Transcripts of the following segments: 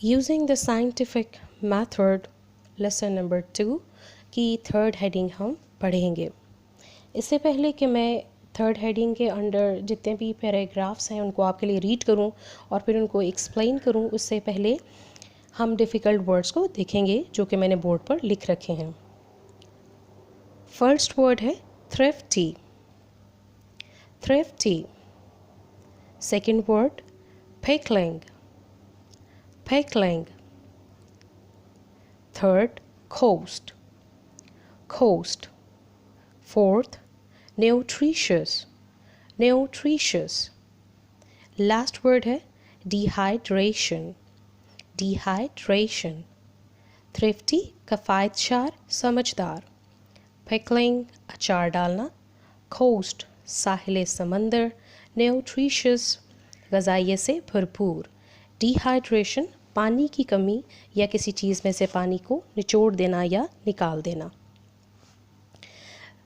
Using the scientific method lesson number 2 की third heading हम पढ़ेंगे। इससे पहले कि मैं थर्ड हेडिंग के अंडर जितने भी पैराग्राफ्स हैं उनको आपके लिए रीड करूं और फिर उनको एक्सप्लेन करूं, उससे पहले हम डिफ़िकल्ट वर्ड्स को देखेंगे जो कि मैंने बोर्ड पर लिख रखे हैं। फर्स्ट वर्ड है thrifty, thrifty। Second word pickling, pickling। Third coast, coast। Fourth nutritious, nutritious। Last word है dehydration, dehydration। thrifty कफ़ायतशार समझदार, pickling अचार डालना, coast साहिल समंदर, nutritious ग़ज़ाइयत से भरपूर, dehydration पानी की कमी या किसी चीज़ में से पानी को निचोड़ देना या निकाल देना।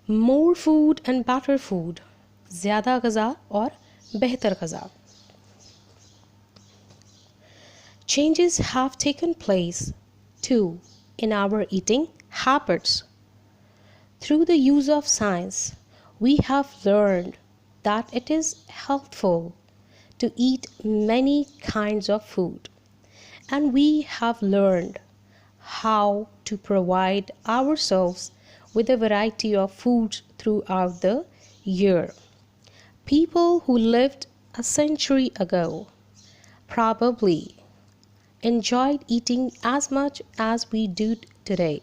more food and better food ज़्यादा ग़ज़ा और बेहतर Gaza. Changes have taken place too in our eating habits. Through the use of science, we have learned that it is helpful to eat many kinds of food, and we have learned how to provide ourselves with a variety of foods throughout the year. People who lived a century ago probably enjoyed eating as much as we do today,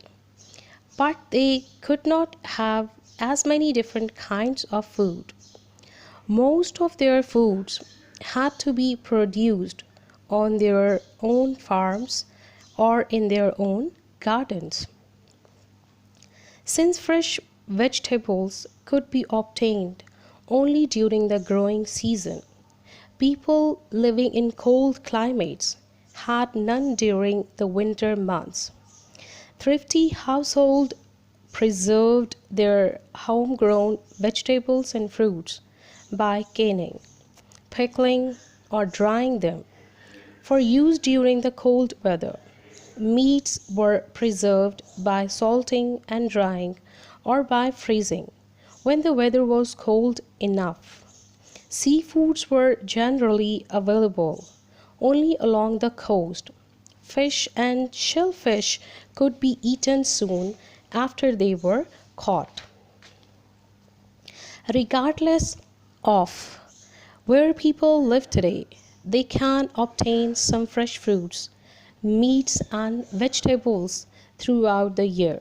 but they could not have as many different kinds of food. Most of their foods had to be produced on their own farms or in their own gardens. Since fresh vegetables could be obtained only during the growing season, people living in cold climates had none during the winter months. Thrifty households preserved their homegrown vegetables and fruits by canning, pickling, or drying them for use during the cold weather. Meats were preserved by salting and drying or by freezing when the weather was cold enough. Seafoods were generally available only along the coast. Fish and shellfish could be eaten soon after they were caught. Regardless of where people live today, they can obtain some fresh fruits, meats, and vegetables throughout the year.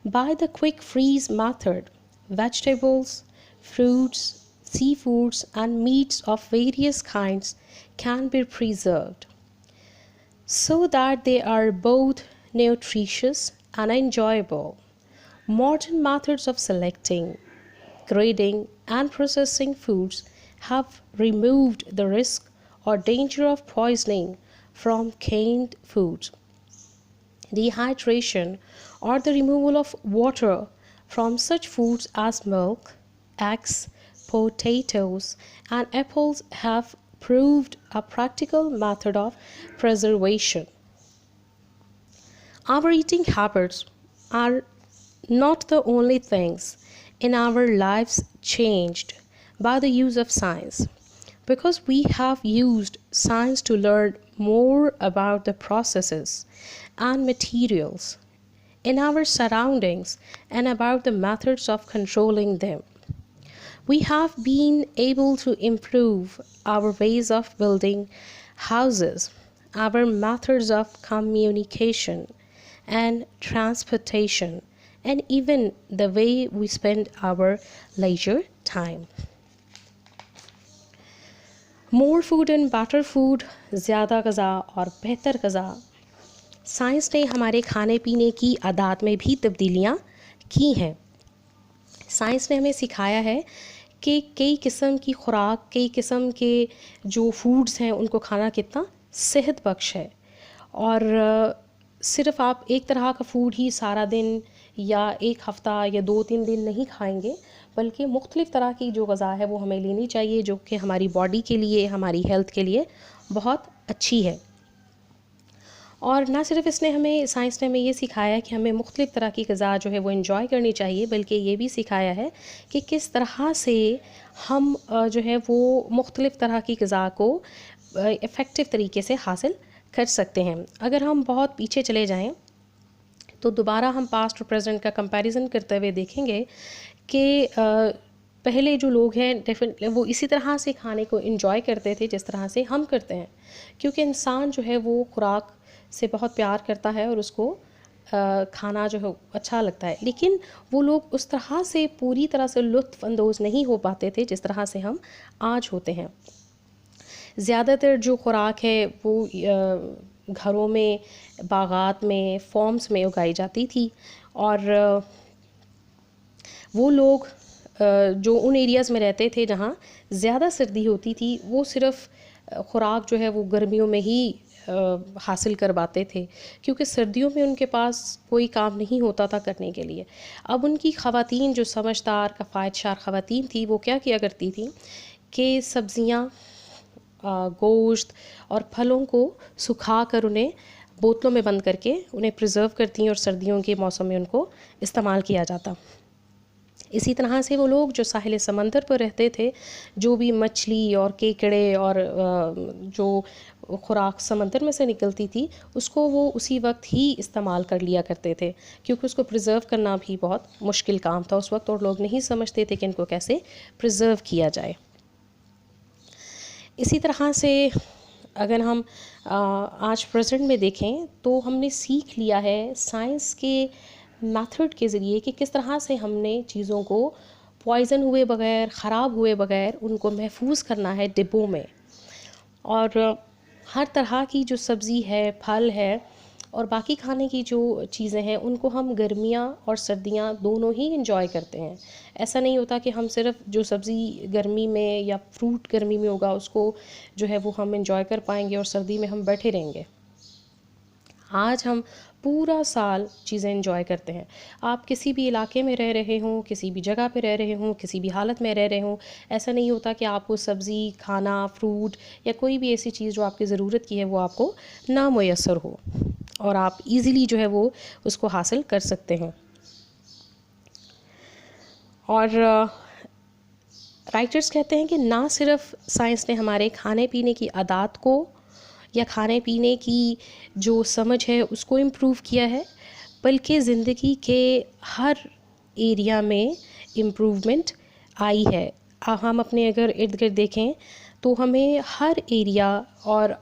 By the quick freeze method, vegetables, fruits, seafoods, and meats of various kinds can be preserved so that they are both nutritious and enjoyable. Modern methods of selecting, grading, and processing foods have removed the risk or danger of poisoning from canned foods. Dehydration, or the removal of water from such foods as milk, eggs, potatoes, and apples, have proved a practical method of preservation. Our eating habits are not the only things in our lives changed by the use of science, because we have used science to learn more about the processes and materials in our surroundings and about the methods of controlling them. We have been able to improve our ways of building houses, our methods of communication and transportation, and even the way we spend our leisure time. More food and better food, ज़्यादा Gaza और बेहतर Gaza. Science ने हमारे खाने पीने की आदत में भी तब्दीलियाँ की हैं। साइंस ने हमें सिखाया है कि कई किस्म की खुराक, कई किस्म के जो फूड्स हैं उनको खाना कितना सेहत बख्श है, और सिर्फ आप एक तरह का फूड ही सारा दिन या एक हफ़्ता या 2-3 दिन नहीं खाएंगे, बल्कि मुख्तलिफ़ तरह की जो ग़ज़ा है वो हमें लेनी चाहिए, जो कि हमारी बॉडी के लिए, हमारी हेल्थ के लिए बहुत अच्छी है। और ना सिर्फ इसने हमें, साइंस ने हमें ये सिखाया कि हमें मुख्तलिफ़ तरह की ग़िज़ा जो है वो इन्जॉय करनी चाहिए, बल्कि ये भी सिखाया है कि किस तरह से हम जो है वो मुख्तलिफ़ तरह की ग़िज़ा को इफ़ेक्टिव तरीके से हासिल कर सकते हैं। अगर हम बहुत पीछे चले जाएं तो दोबारा हम पास्ट और प्रेजेंट का कंपैरिजन करते हुए देखेंगे कि पहले जो लोग हैं डेफिनेटली वो इसी तरह से खाने को एंजॉय करते थे जिस तरह से हम करते हैं, क्योंकि इंसान जो है वो खुराक से बहुत प्यार करता है और उसको खाना जो है अच्छा लगता है, लेकिन वो लोग उस तरह से पूरी तरह से लुत्फ़ अंदोज़ नहीं हो पाते थे जिस तरह से हम आज होते हैं। ज़्यादातर जो खुराक है वो घरों में, बागात में, फार्म्स में उगाई जाती थी, और वो लोग जो उन एरियाज़ में रहते थे जहाँ ज़्यादा सर्दी होती थी, वो सिर्फ़ खुराक जो है वो गर्मियों में ही हासिल कर पाते थे, क्योंकि सर्दियों में उनके पास कोई काम नहीं होता था करने के लिए। अब उनकी ख़वातीन जो समझदार कफ़ायतशार ख़वातीन थी, वो क्या किया करती थी कि सब्ज़ियाँ, गोश्त और फलों को सुखा कर उन्हें बोतलों में बंद करके उन्हें प्रिज़र्व करती हैं और सर्दियों के मौसम में उनको इस्तेमाल किया जाता। इसी तरह से वो लोग जो साहिल समंदर पर रहते थे, जो भी मछली और केकड़े और जो खुराक समंदर में से निकलती थी, उसको वो उसी वक्त ही इस्तेमाल कर लिया करते थे, क्योंकि उसको प्रिज़र्व करना भी बहुत मुश्किल काम था उस वक्त, और लोग नहीं समझते थे कि इनको कैसे प्रिज़र्व किया जाए। इसी तरह से अगर हम आज प्रेजेंट में देखें तो हमने सीख लिया है साइंस के मेथड के ज़रिए कि किस तरह से हमने चीज़ों को पॉइज़न हुए बग़ैर, ख़राब हुए बग़ैर उनको महफूज करना है डिब्बों में। और हर तरह की जो सब्ज़ी है, फल है और बाकी खाने की जो चीज़ें हैं, उनको हम गर्मियाँ और सर्दियाँ दोनों ही इंजॉय करते हैं। ऐसा नहीं होता कि हम सिर्फ जो सब्ज़ी गर्मी में या फ्रूट गर्मी में होगा उसको जो है वो हम इंजॉय कर पाएंगे और सर्दी में हम बैठे रहेंगे। आज हम पूरा साल चीज़ें इंजॉय करते हैं। आप किसी भी इलाके में रह रहे हों, किसी भी जगह पे रह रहे हों, किसी भी हालत में रह रहे हों, ऐसा नहीं होता कि आपको सब्ज़ी, खाना, फ्रूट या कोई भी ऐसी चीज़ जो आपकी ज़रूरत की है वो आपको ना मुयस्सर हो और आप इजीली जो है वो उसको हासिल कर सकते हैं। और राइटर्स कहते हैं कि ना सिर्फ साइंस ने हमारे खाने पीने की आदत को या खाने पीने की जो समझ है उसको इम्प्रूव किया है, बल्कि ज़िंदगी के हर एरिया में इम्प्रूवमेंट आई है। हम अपने अगर इर्द गिर्द देखें तो हमें हर एरिया और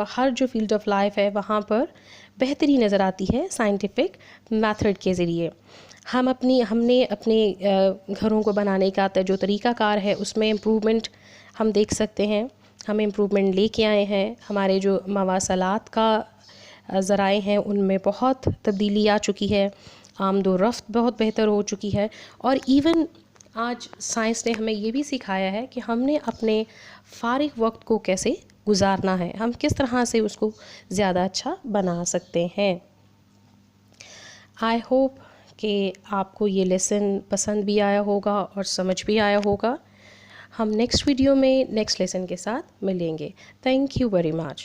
हर जो फील्ड ऑफ लाइफ है वहाँ पर बेहतरी नज़र आती है साइंटिफिक मेथड के ज़रिए। हमने अपने घरों को बनाने का जो तरीक़ाकार है उसमें इम्प्रूवमेंट हम देख सकते हैं। हम इम्प्रूवमेंट लेके आए हैं। हमारे जो मवासलात का ज़राए हैं उनमें बहुत तब्दीली आ चुकी है, आमदोरफ्त बहुत बेहतर हो चुकी है, और इवन आज साइंस ने हमें ये भी सिखाया है कि हमने अपने फ़ारिग वक्त को कैसे गुजारना है, हम किस तरह से उसको ज़्यादा अच्छा बना सकते हैं। आई होप कि आपको ये लेसन पसंद भी आया होगा और समझ भी आया होगा। हम नेक्स्ट वीडियो में नेक्स्ट लेसन के साथ मिलेंगे। Thank you very much.